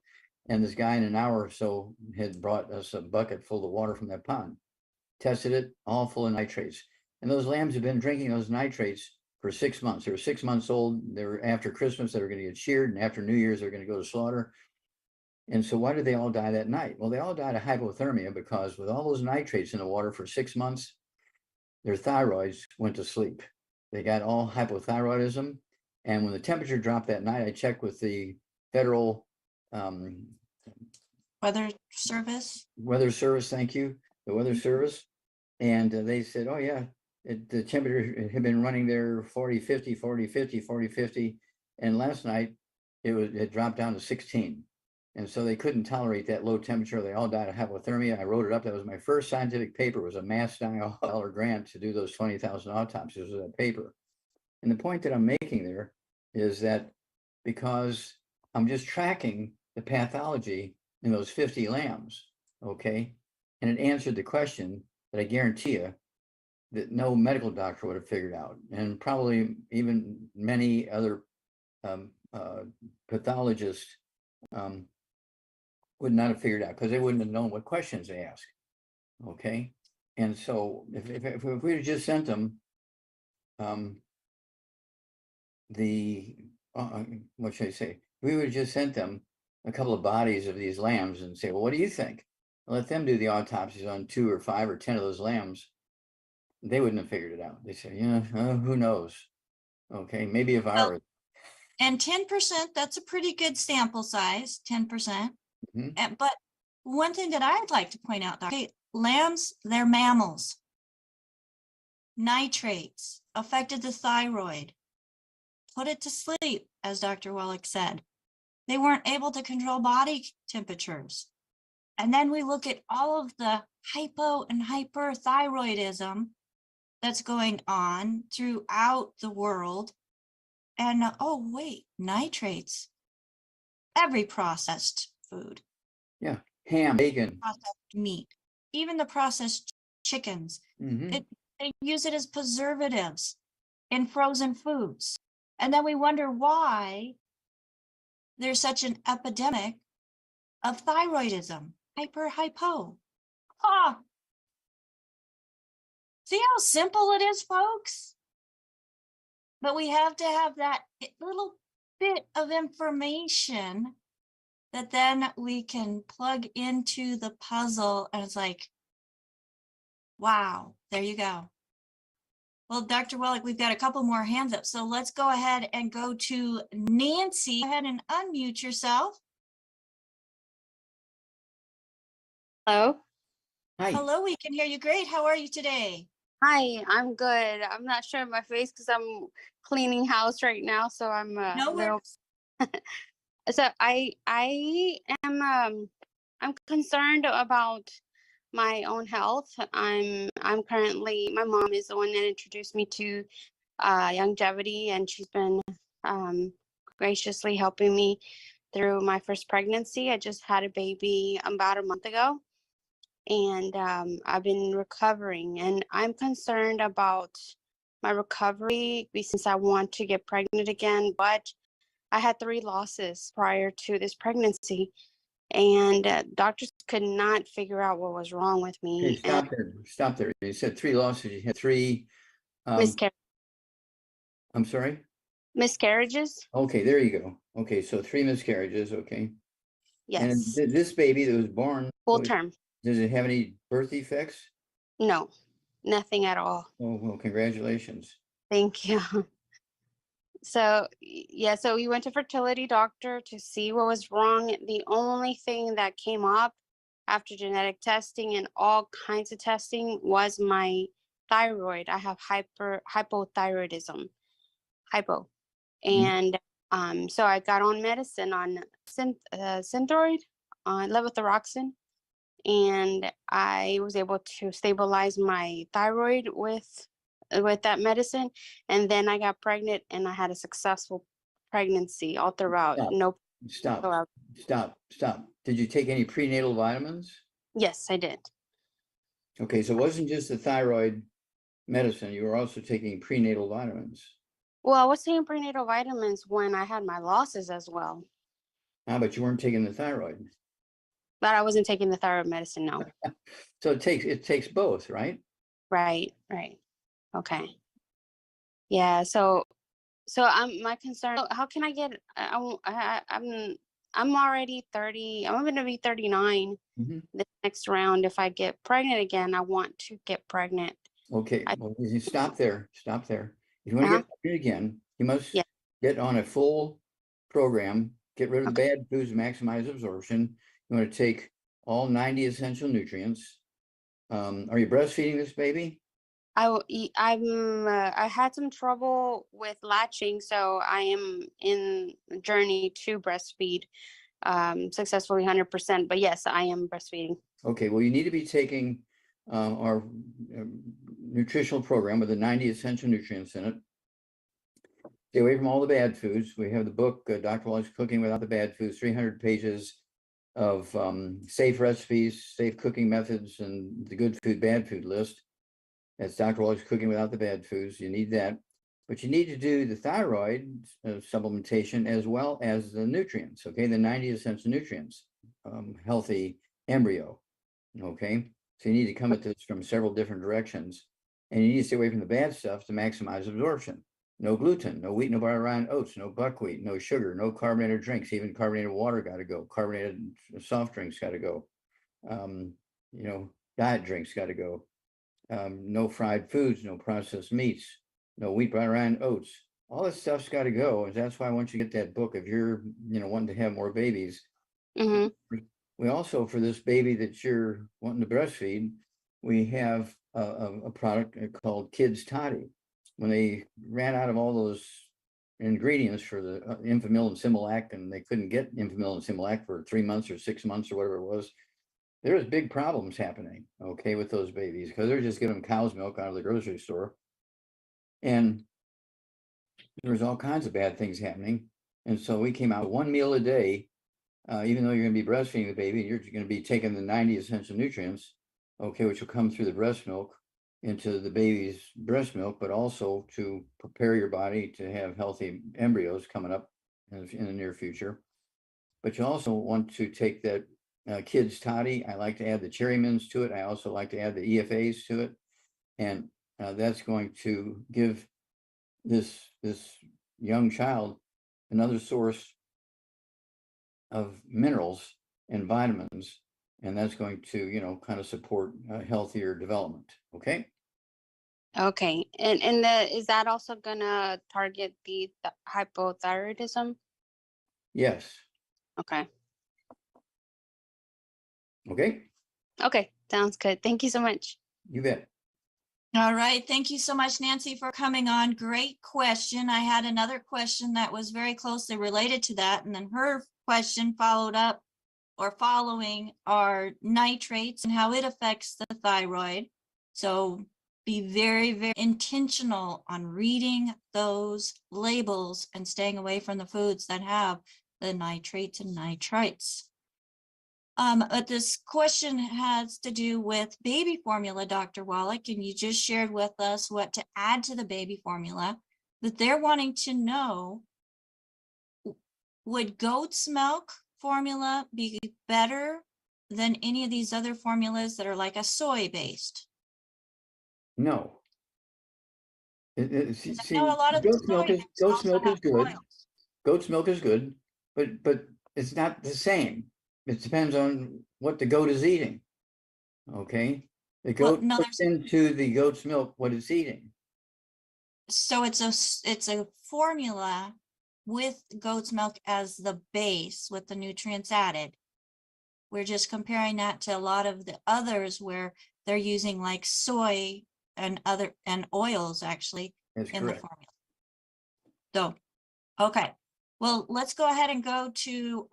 and this guy in an hour or so had brought us a bucket full of water from that pond, tested it, all full of nitrates. And those lambs have been drinking those nitrates for 6 months. They were 6 months old. They were after Christmas, they were going to get sheared, and after New Year's, they're going to go to slaughter. And so why did they all die that night? Well, they all died of hypothermia because with all those nitrates in the water for 6 months, their thyroids went to sleep. They got all hypothyroidism. And when the temperature dropped that night, I checked with the federal Weather service. weather service, thank you, the weather service. And they said, oh yeah, the temperature had been running there 40, 50, 40, 50, 40, 50. And last night it dropped down to 16. And so they couldn't tolerate that low temperature. They all died of hypothermia. I wrote it up. That was my first scientific paper. It was a mass $9 grant to do those 20,000 autopsies with that paper. And the point that I'm making there is that because I'm just tracking the pathology in those 50 lambs, okay? And it answered the question that I guarantee you that no medical doctor would have figured out. And probably even many other pathologists would not have figured out because they wouldn't have known what questions they ask. Okay. And so if we had just sent them what should I say? We would have just sent them a couple of bodies of these lambs and say, well, what do you think? Let them do the autopsies on 2 or 5 or 10 of those lambs. They wouldn't have figured it out. They say, yeah, who knows? Okay, maybe a virus. And 10%, that's a pretty good sample size, 10%. But one thing that I'd like to point out, okay, lambs, they're mammals. Nitrates affected the thyroid, put it to sleep, as Dr. Wallach said. They weren't able to control body temperatures. And then we look at all of the hypo and hyperthyroidism that's going on throughout the world. And oh, wait, nitrates, every processed food. Yeah, ham, bacon, processed meat, even the processed chickens. They use it as preservatives in frozen foods. And then we wonder why there's such an epidemic of thyroidism, hypo. Ah, see how simple it is, folks? But we have to have that little bit of information that then we can plug into the puzzle. And it's like, wow, there you go. Well, Dr. Wallach, we've got a couple more hands up. So let's go ahead and go to Nancy. Go ahead and unmute yourself. Hello. Hi. Hello, we can hear you great. How are you today? Hi, I'm good. I'm not showing my face because I'm cleaning house right now, so I'm No little. worries. So I am I'm concerned about my own health. I'm currently, my mom is the one that introduced me to longevity, and she's been graciously helping me through my first pregnancy. I just had a baby about a month ago. And I've been recovering, and I'm concerned about my recovery since I want to get pregnant again. But I had 3 losses prior to this pregnancy, and doctors could not figure out what was wrong with me. Okay, stop there. You said 3 losses. You had 3 I'm sorry? Miscarriages. Okay, there you go. Okay, so 3 miscarriages. Okay. Yes. And this baby that was born Full term. Does it have any birth defects? No, nothing at all. Oh, well, congratulations. Thank you. So yeah, so we went to fertility doctor to see what was wrong. The only thing that came up after genetic testing and all kinds of testing was my thyroid. I have hypothyroidism, hypo. And so I got on medicine on Synthroid, on levothyroxine, and I was able to stabilize my thyroid with that medicine. And then I got pregnant, and I had a successful pregnancy, all throughout. Stop. No. Stop, stop. Did you take any prenatal vitamins? Yes, I did. Okay, so it wasn't just the thyroid medicine, you were also taking prenatal vitamins. Well, I was taking prenatal vitamins when I had my losses as well, But you weren't taking the thyroid. but I wasn't taking the thyroid medicine. No. So it takes both, right? Right. Okay. Yeah. So I'm my concern. How can I get? I'm already 30. I'm going to be 39 Mhm. the next round. If I get pregnant again, I want to get pregnant. Okay, well, you stop there. If you want to Uh-huh. get pregnant again, you must Yeah. get on a full program, get rid of the bad foods, maximize absorption. You want to take all 90 essential nutrients. Are you breastfeeding this baby? I had some trouble with latching, so I am in the journey to breastfeed successfully 100%. But yes, I am breastfeeding. Okay, well, you need to be taking our nutritional program with the 90 essential nutrients in it. Stay away from all the bad foods. We have the book, Dr. Wallach's Cooking Without the Bad Foods, 300 pages of safe recipes, safe cooking methods, and the good food, bad food list. That's Dr. Wallach's Cooking Without the Bad Foods. You need that. But you need to do the thyroid supplementation as well as the nutrients, okay? The 90 essential nutrients, healthy embryo, okay? So you need to come at this from several different directions. And you need to stay away from the bad stuff to maximize absorption. No gluten, no wheat, no bar, rye, oats, no buckwheat, no sugar, no carbonated drinks. Even carbonated water got to go. Carbonated soft drinks got to go. Diet drinks got to go. No fried foods, no processed meats, no wheat, bran, rye, oats. All this stuff's got to go. And that's why once you get that book, if you're, wanting to have more babies, we also, for this baby that you're wanting to breastfeed, we have a product called Kids Toddy. When they ran out of all those ingredients for the Enfamil and Similac, and they couldn't get Enfamil and Similac for 3 months or 6 months or whatever it was, there was big problems happening, okay, with those babies, because they're just giving them cow's milk out of the grocery store. And there was all kinds of bad things happening. And so we came out with 1 meal a day, even though you're going to be breastfeeding the baby, you're going to be taking the 90 essential nutrients, okay, which will come through the breast milk into the baby's breast milk, but also to prepare your body to have healthy embryos coming up in the near future. But you also want to take that Kids Toddy. I like to add the Cherry Mints to it. I also like to add the EFAs to it. And that's going to give this young child another source of minerals and vitamins. And that's going to, kind of support healthier development. Okay. Okay. And is that also gonna target the hypothyroidism? Yes. Okay. Okay. Sounds good. Thank you so much. You bet. All right. Thank you so much, Nancy, for coming on. Great question. I had another question that was very closely related to that. And then her question following are nitrates and how it affects the thyroid. So be very, very intentional on reading those labels and staying away from the foods that have the nitrates and nitrites. But this question has to do with baby formula, Dr. Wallach, and you just shared with us what to add to the baby formula, but they're wanting to know, would goat's milk formula be better than any of these other formulas that are like a soy based? No. I know a lot of Goat's milk is good. oils. Goat's milk is good, but it's not the same. It depends on what the goat is eating. Okay, the goat puts into the goat's milk what it's eating. So it's a formula with goat's milk as the base with the nutrients added. We're just comparing that to a lot of the others where they're using like soy and oils actually That's in correct. the formula. So, okay. Well, let's go ahead and go to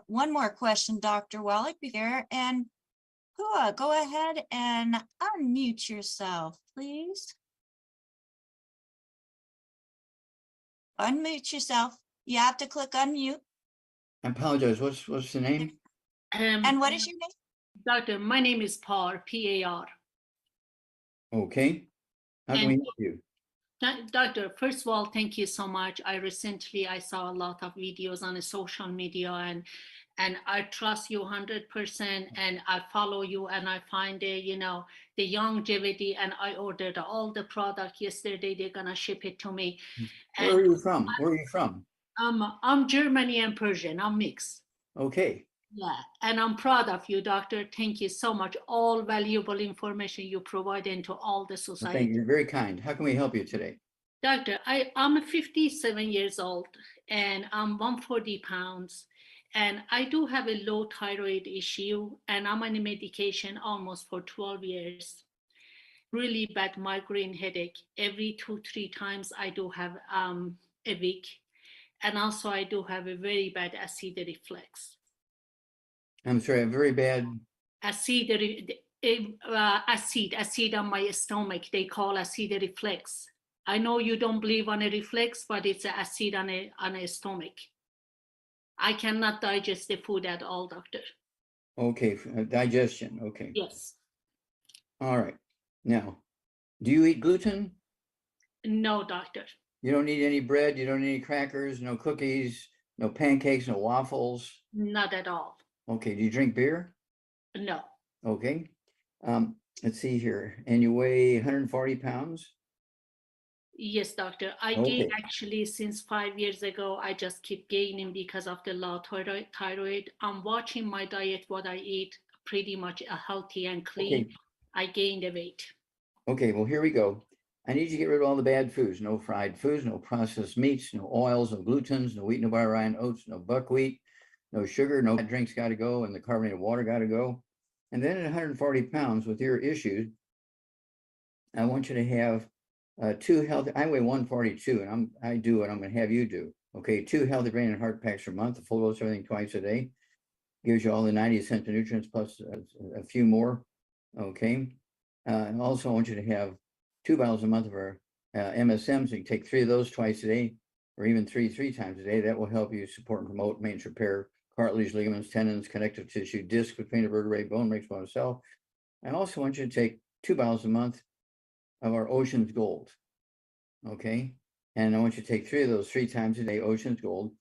one more question, Dr. Wallach, here. And Hua, go ahead and unmute yourself, please. Unmute yourself. You have to click unmute. I apologize. What's the name? And what is your name? Doctor, my name is Par, P-A-R. Okay. How can we help you? Doctor, first of all, thank you so much. I saw a lot of videos on the social media and I trust you 100% and I follow you and I find the young DWD and I ordered all the product yesterday. They're gonna ship it to me. Where are you from? Where are you from? I'm Germany and Persian. I'm mixed. Okay. Yeah, and I'm proud of you, doctor. Thank you so much. All valuable information you provide into all the Well, thank society. you. You're very kind. How can we help you today? Doctor, I'm 57 years old and I'm 140 pounds. And I do have a low thyroid issue and I'm on a medication almost for 12 years. Really bad migraine headache. Every 2-3 times I do have a week. And also I do have a very bad acid reflux. I'm sorry, a very bad. Acid on my stomach. They call acid reflux. I know you don't believe on a reflex, but it's an acid on a stomach. I cannot digest the food at all, doctor. Okay, digestion. Okay. Yes. All right. Now, do you eat gluten? No, doctor. You don't need any bread. You don't need any crackers, no cookies, no pancakes, no waffles. Not at all. Okay. Do you drink beer? No. Okay. Let's see here. And you weigh 140 pounds? Yes, doctor. I Okay. gained actually since 5 years ago. I just keep gaining because of the low thyroid. I'm watching my diet, what I eat, pretty much healthy and clean. Okay. I gained the weight. Okay, well, here we go. I need you to get rid of all the bad foods. No fried foods, no processed meats, no oils, no glutens, no wheat, no Ryan oats, no buckwheat, no sugar, no drinks got to go, and the carbonated water got to go. And then at 140 pounds with your issues, I want you to have 2 healthy, I weigh 142 and I do what I'm going to have you do. Okay, 2 healthy brain and heart packs per month, a full dose of everything twice a day. Gives you all the 90 essential nutrients plus a few more. Okay. And also I want you to have 2 bottles a month of our MSMs. You can take 3 of those twice a day or even 3 times a day. That will help you support and promote maintenance repair, cartilage, ligaments, tendons, connective tissue, disc between the vertebrae, bone makes bone cell. I also want you to take 2 bottles a month of our Ocean's Gold. Okay. And I want you to take 3 of those 3 times a day, Ocean's Gold.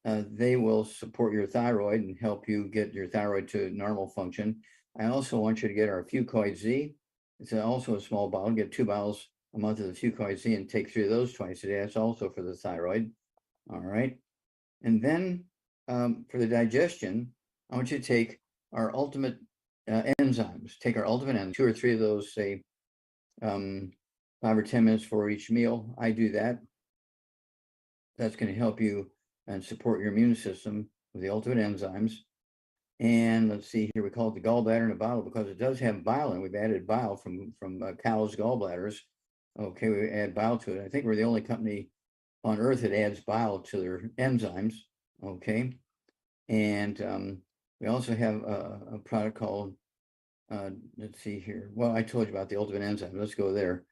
They will support your thyroid and help you get your thyroid to normal function. I also want you to get our Fucoid Z. It's also a small bottle. Get 2 bottles a month of the Fucoid Z and take 3 of those twice a day. That's also for the thyroid. All right. And then for the digestion, I want you to take our ultimate enzymes. Take our ultimate enzymes, 2 or 3 of those, say 5 or 10 minutes for each meal. I do that. That's going to help you and support your immune system with the ultimate enzymes. And let's see here, we call it the gallbladder in a bottle because it does have bile in it. We've added bile from cows' gallbladders. Okay, we add bile to it. I think we're the only company on earth that adds bile to their enzymes. Okay, and we also have a product called, let's see here. Well, I told you about the ultimate enzyme. Let's go there.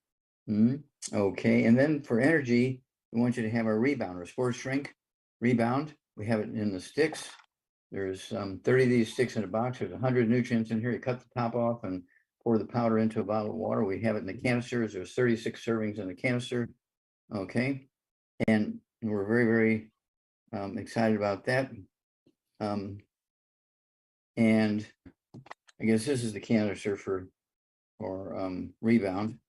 Okay, and then for energy, we want you to have our Rebound, our sports drink Rebound. We have it in the sticks. There's 30 of these sticks in a box. There's 100 nutrients in here. You cut the top off and pour the powder into a bottle of water. We have it in the canisters. There's 36 servings in the canister. Okay. And we're very, very excited about that. And I guess this is the canister for Rebound.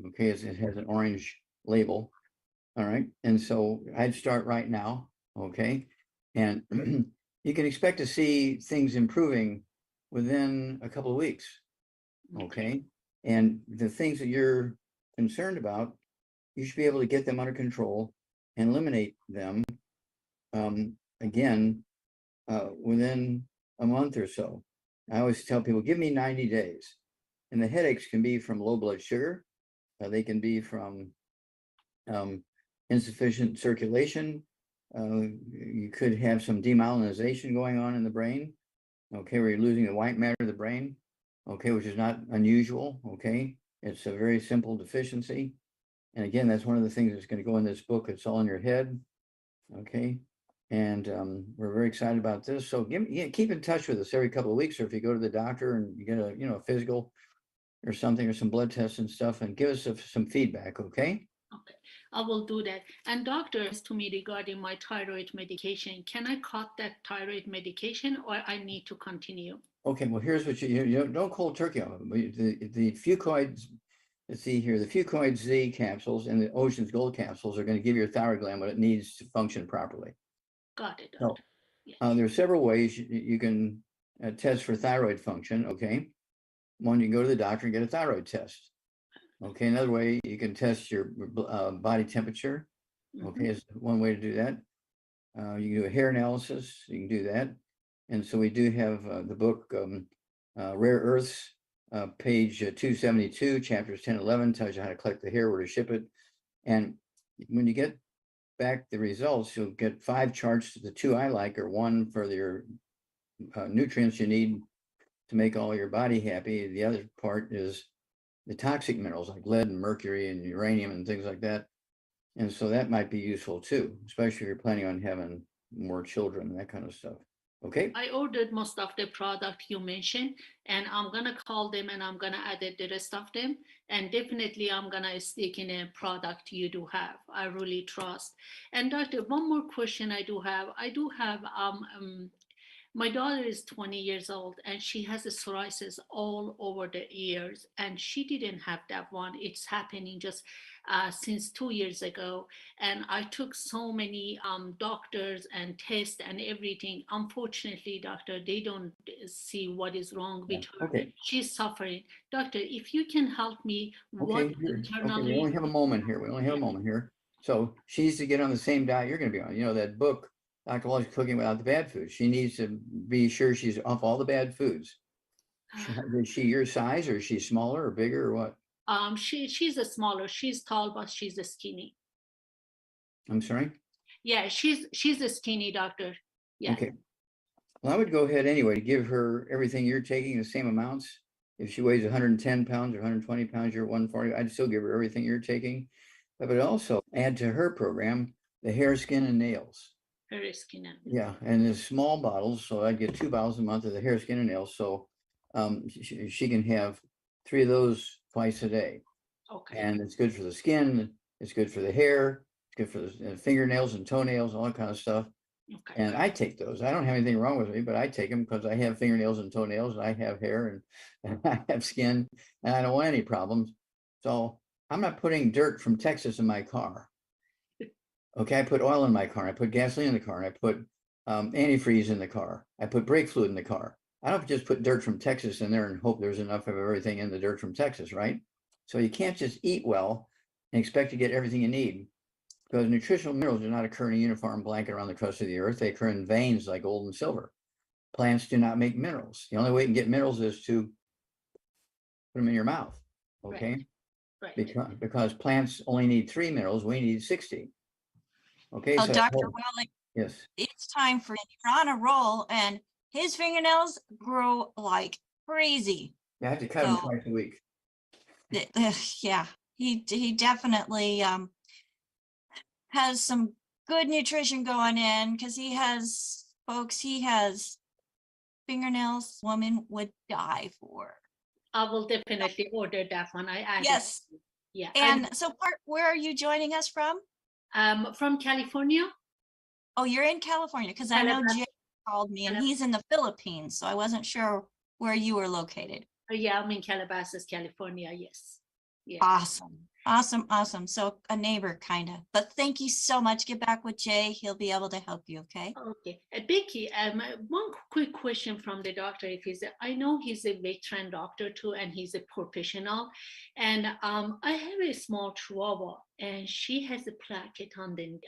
Okay. It has an orange label. All right. And so I'd start right now. Okay. And you can expect to see things improving within a couple of weeks. Okay. And the things that you're concerned about, you should be able to get them under control and eliminate them again within a month or so. I always tell people, give me 90 days. And the headaches can be from low blood sugar. They can be from insufficient circulation. You could have some demyelinization going on in the brain, okay, where you're losing the white matter of the brain, okay, which is not unusual, okay. It's a very simple deficiency. And again, that's one of the things that's going to go in this book. It's all in your head. Okay. And we're very excited about this. So keep in touch with us every couple of weeks, or if you go to the doctor and you get a physical or something, or some blood tests and stuff, and give us some feedback. Okay. Okay, I will do that. And doctor asked to me regarding my thyroid medication. Can I cut that thyroid medication, or I need to continue? Okay, well, here's what you don't cold turkey on it. The Fucoids, let's see here, the Fucoid Z capsules and the Ocean's Gold capsules are going to give your thyroid gland what it needs to function properly. Got it, So, doctor. Yes. there are several ways you can test for thyroid function. Okay, one, you can go to the doctor and get a thyroid test. Okay, another way, you can test your body temperature. Okay, is one way to do that. You can do a hair analysis. You can do that. And so we do have the book Rare Earths, page 272, chapters 10, 11, tells you how to collect the hair, where to ship it. And when you get back the results, you'll get 5 charts. The 2 I like are 1 for your nutrients you need to make all your body happy. The other part is the toxic minerals like lead and mercury and uranium and things like that. And so that might be useful too, especially if you're planning on having more children and that kind of stuff. Okay. I ordered most of the product you mentioned, and I'm gonna call them and I'm gonna add the rest of them. And definitely I'm gonna stick in a product you do have. I really trust. And doctor, one more question I do have. My daughter is 20 years old and she has a psoriasis all over the ears, and she didn't have that one. It's happening just since 2 years ago. And I took so many doctors and tests and everything. Unfortunately, doctor, they don't see what is wrong with her. Okay. She's suffering. Doctor, if you can help me, what Okay. We internally? only have a moment here. So she needs to get on the same diet you're going to be on. You know, that book, Dr. Wallach, Cooking Without the Bad Foods. She needs to be sure she's off all the bad foods. Is she your size, or is she smaller or bigger, or what? She's a smaller. She's tall, but she's a skinny. I'm sorry? Yeah, she's a skinny, doctor. Yeah. Okay. Well, I would go ahead anyway to give her everything you're taking, the same amounts. If she weighs 110 pounds or 120 pounds, you're 140, I'd still give her everything you're taking. I would also add to her program the hair, skin, and nails. Hair, skin, and Yeah, and the small bottles. So I'd get 2 bottles a month of the hair, skin, and nails. So she can have 3 of those twice a day. okay. And it's good for the skin. It's good for the hair. It's good for the fingernails and toenails, all that kind of stuff. Okay. And I take those. I don't have anything wrong with me, but I take them because I have fingernails and toenails, and I have hair and I have skin, and I don't want any problems. So I'm not putting dirt from Texas in my car. Okay, I put oil in my car. I put gasoline in the car. And I put antifreeze in the car. I put brake fluid in the car. I don't just put dirt from Texas in there and hope there's enough of everything in the dirt from Texas, right? So you can't just eat well and expect to get everything you need, because nutritional minerals do not occur in a uniform blanket around the crust of the earth. They occur in veins like gold and silver. Plants do not make minerals. The only way you can get minerals is to put them in your mouth, okay? Right. Because plants only need 3 minerals, we need 60. Okay, So so Dr. Wallach, yes. it's time for, you're on a roll, and his fingernails grow like crazy. I have to cut them So- twice a week. Yeah, he definitely has some good nutrition going in, because he has fingernails woman would die for. I will definitely order that one. I added. Yes. Yeah. And so where are you joining us from? From California. Oh, you're in California, because I know Calabasas. Jay called me and he's in the Philippines, so I wasn't sure where you were located. Yeah, I'm in Calabasas, California. Yes. Yeah. Awesome. So a neighbor, kind of. But thank you so much. Get back with Jay. He'll be able to help you, okay? Okay. Becky, one quick question from the doctor. I know he's a veteran doctor too, and he's a professional. And I have a small chihuahua, and she has a plaquette on the,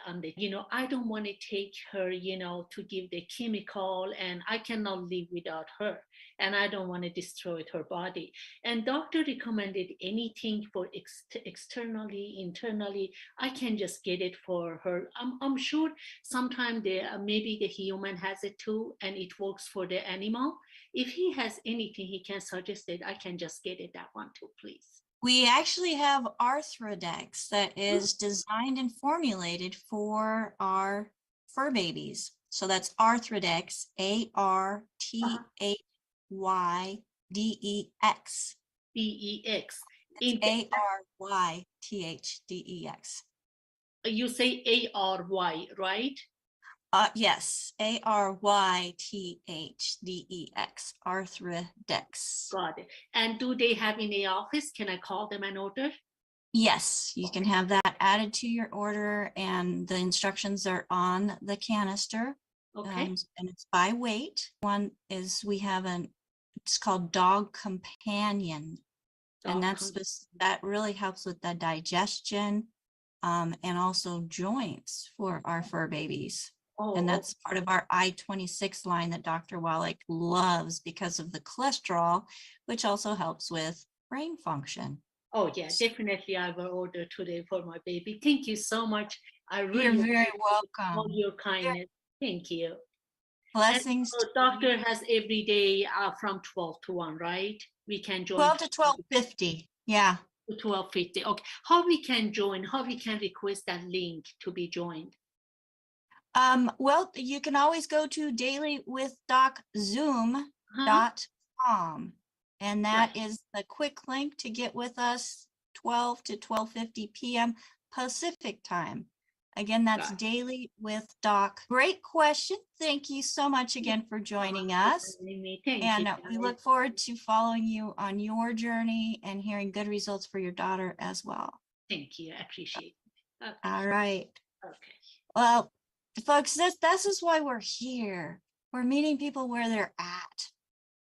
I don't want to take her, to give the chemical, and I cannot live without her. And I don't want to destroy her body. And doctor recommended anything for externally, internally. I can just get it for her. I'm sure sometimes maybe the human has it too, and it works for the animal. If he has anything he can suggest it, I can just get it, that one too, please. We actually have Arthrodex that is designed and formulated for our fur babies. So that's Arthrodex, ARTHYDEX. DEX. ARYTHDEX. You say ARY, right? Yes, ARYTHDEX, Arthrodex. Got it. And do they have in the office? Can I call them and order? Yes, you can have that added to your order, and the instructions are on the canister. Okay. And it's by weight. One is it's called Dog Companion. And that really helps with the digestion, and also joints for our fur babies. Oh, And that's part of our I-26 line that Dr. Wallach loves because of the cholesterol, which also helps with brain function. oh yeah, definitely I will order today for my baby. Thank you so much. I really You're very appreciate all welcome. your kindness. Thank you. Blessings. And, doctor has every day from 12 to 1, right? We can join 12 to 12:50. Yeah. to 12:50. Okay. How we can join? How we can request that link to be joined? Well, you can always go to DailywithDocZoom.com, and that is the quick link to get with us 12 to 12:50 p.m. Pacific time. Again, that's Daily with Doc. Great question. Thank you so much again for joining us. And we look forward to following you on your journey and hearing good results for your daughter as well. Thank you. I appreciate it. Okay. All right. Okay. Well, folks, this is why we're here. We're meeting people where they're at.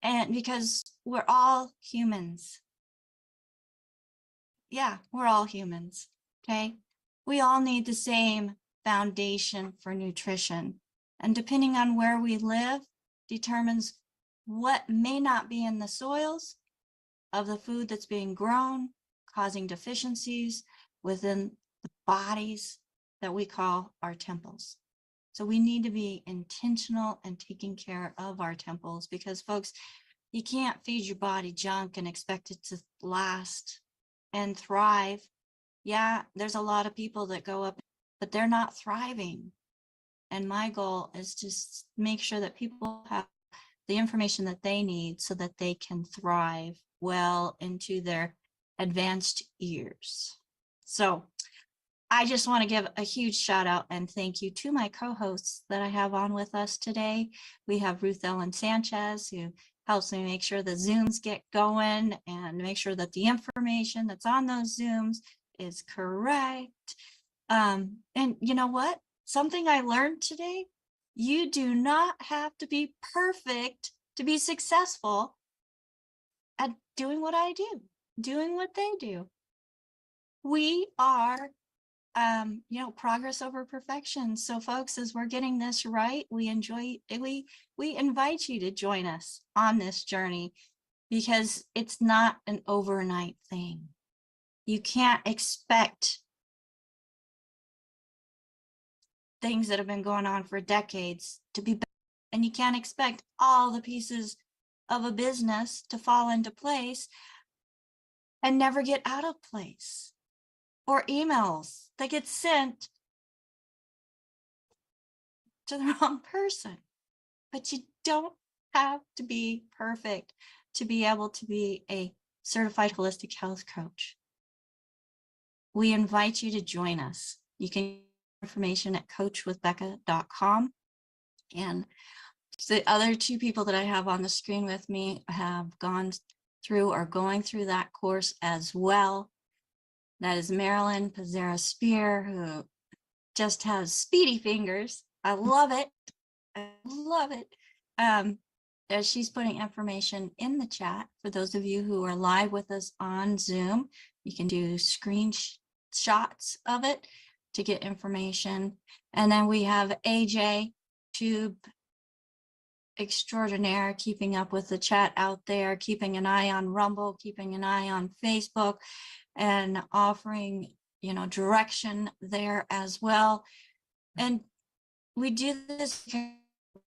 And because we're all humans. Yeah, we're all humans. Okay. We all need the same foundation for nutrition. And depending on where we live, determines what may not be in the soils of the food that's being grown, causing deficiencies within the bodies that we call our temples. So we need to be intentional and taking care of our temples, because folks, you can't feed your body junk and expect it to last and thrive. Yeah, there's a lot of people that go up, but they're not thriving. And my goal is to make sure that people have the information that they need so that they can thrive well into their advanced years. So I just want to give a huge shout out and thank you to my co-hosts that I have on with us today. We have Ruth Ellen Sanchez, who helps me make sure the Zooms get going and make sure that the information that's on those Zooms is correct. And you know what? Something I learned today, you do not have to be perfect to be successful at doing what I do, doing what they do. We are, progress over perfection. So folks, as we're getting this right, we invite you to join us on this journey, because it's not an overnight thing. You can't expect things that have been going on for decades to be better, and you can't expect all the pieces of a business to fall into place and never get out of place, or emails that get sent to the wrong person. But you don't have to be perfect to be able to be a certified holistic health coach. We invite you to join us. You can get information at coachwithbecca.com. And the other two people that I have on the screen with me have gone through or going through that course as well. That is Marilyn Pizzera Spear, who just has speedy fingers. I love it. I love it. As she's putting information in the chat, for those of you who are live with us on Zoom, you can do screenshots of it to get information. And then we have AJ, Tube extraordinaire, keeping up with the chat out there, keeping an eye on Rumble, keeping an eye on Facebook, and offering, direction there as well. And we do this because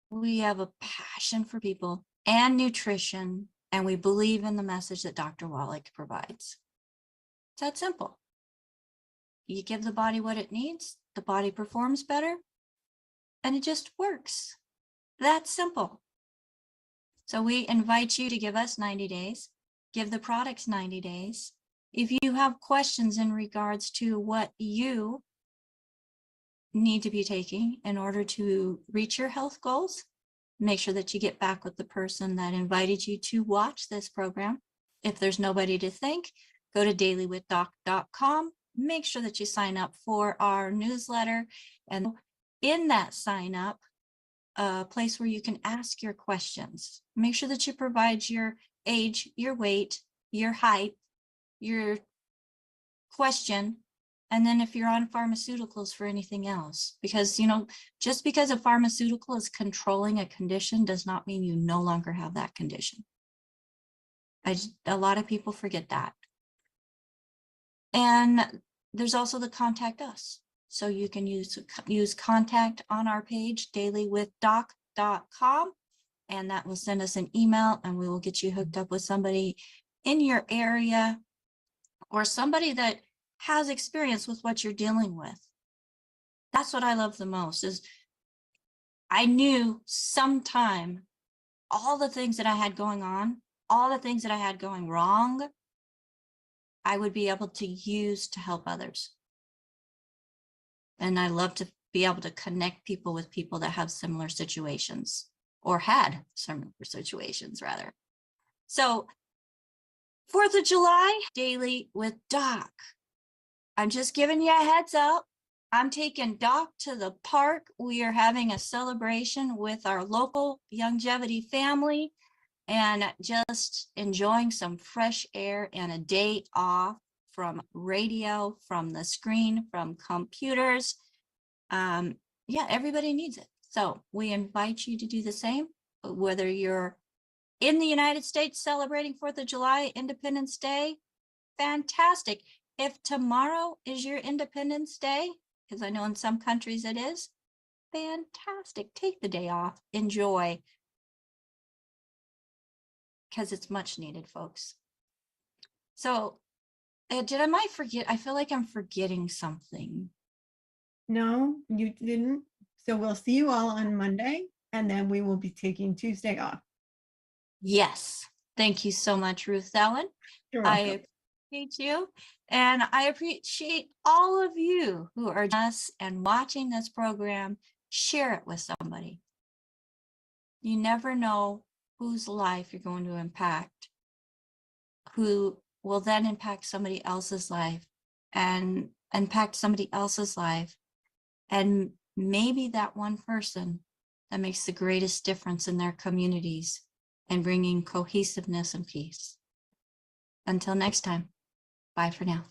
we have a passion for people and nutrition, and we believe in the message that Dr. Wallach provides. It's that simple. You give the body what it needs, the body performs better, and it just works. That's simple. So we invite you to give us 90 days, give the products 90 days. If you have questions in regards to what you need to be taking in order to reach your health goals, make sure that you get back with the person that invited you to watch this program. If there's nobody to thank, go to DailywithDoc.com. Make sure that you sign up for our newsletter. And in that sign up, a place where you can ask your questions. Make sure that you provide your age, your weight, your height, your question, and then if you're on pharmaceuticals for anything else. Because, just because a pharmaceutical is controlling a condition does not mean you no longer have that condition. A lot of people forget that. And there's also the contact us. So you can use contact on our page, DailywithDoc.com, and that will send us an email and we will get you hooked up with somebody in your area or somebody that has experience with what you're dealing with. That's what I love the most is I knew sometime all the things that I had going on, all the things that I had going wrong, I would be able to use to help others. And I love to be able to connect people with people that have similar situations or had similar situations rather. So 4th of July, Daily with Doc. I'm just giving you a heads up. I'm taking Doc to the park. We are having a celebration with our local longevity family and just enjoying some fresh air and a day off from radio, from the screen, from computers. Yeah, everybody needs it. So we invite you to do the same, whether you're in the United States celebrating 4th of July, Independence Day, fantastic. If tomorrow is your Independence Day, because I know in some countries it is, fantastic. Take the day off, enjoy, because it's much needed, folks. So I might forget? I feel like I'm forgetting something. No, you didn't. So we'll see you all on Monday, and then we will be taking Tuesday off. Yes. Thank you so much, Ruth Ellen. You're welcome. I appreciate you. And I appreciate all of you who are us and watching this program. Share it with somebody. You never know whose life you're going to impact, who will then impact somebody else's life and impact somebody else's life. And maybe that one person that makes the greatest difference in their communities and bringing cohesiveness and peace. Until next time, bye for now.